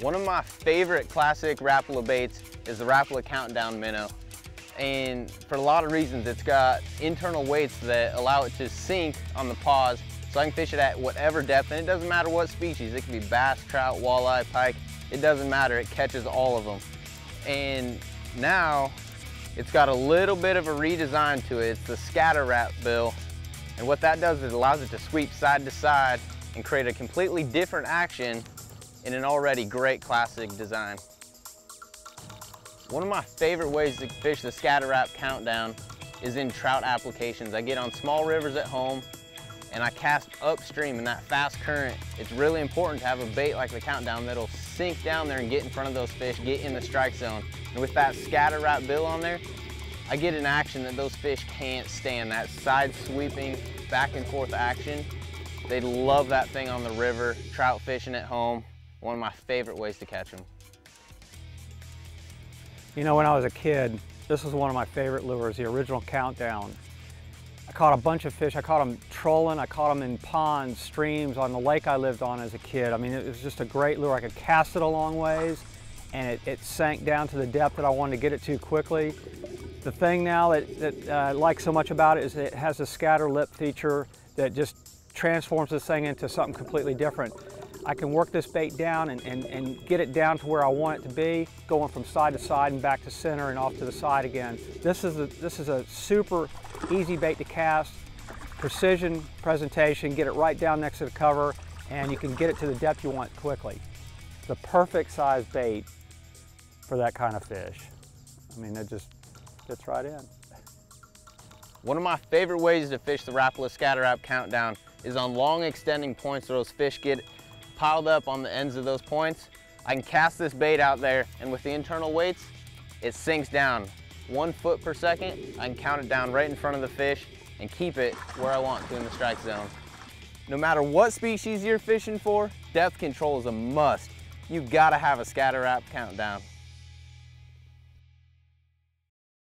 One of my favorite classic Rapala baits is the Rapala CountDown minnow. And for a lot of reasons, it's got internal weights that allow it to sink on the pause, so I can fish it at whatever depth, and it doesn't matter what species. It can be bass, trout, walleye, pike, it doesn't matter, it catches all of them. And now, it's got a little bit of a redesign to it. It's the Scatter Rap bill, and what that does is it allows it to sweep side to side and create a completely different action in an already great classic design. One of my favorite ways to fish the Scatter Rap CountDown is in trout applications. I get on small rivers at home and I cast upstream in that fast current. It's really important to have a bait like the CountDown that'll sink down there and get in front of those fish, get in the strike zone. And with that Scatter Rap bill on there, I get an action that those fish can't stand, that side sweeping back and forth action. They love that thing on the river, trout fishing at home. One of my favorite ways to catch them. You know, when I was a kid, this was one of my favorite lures, the original CountDown. I caught a bunch of fish. I caught them trolling. I caught them in ponds, streams, on the lake I lived on as a kid. I mean, it was just a great lure. I could cast it a long ways, and it sank down to the depth that I wanted to get it to quickly. The thing now that I like so much about it is it has a scatter lip feature that just transforms this thing into something completely different. I can work this bait down and get it down to where I want it to be, going from side to side and back to center and off to the side again. This is a super easy bait to cast, precision presentation, get it right down next to the cover, and you can get it to the depth you want quickly. The perfect size bait for that kind of fish. I mean, it just fits right in. One of my favorite ways to fish the Rapala Scatter Rap CountDown is on long extending points where those fish get piled up on the ends of those points. I can cast this bait out there, and with the internal weights, it sinks down 1 foot per second. I can count it down right in front of the fish and keep it where I want to in the strike zone. No matter what species you're fishing for, depth control is a must. You've got to have a Scatter Rap CountDown.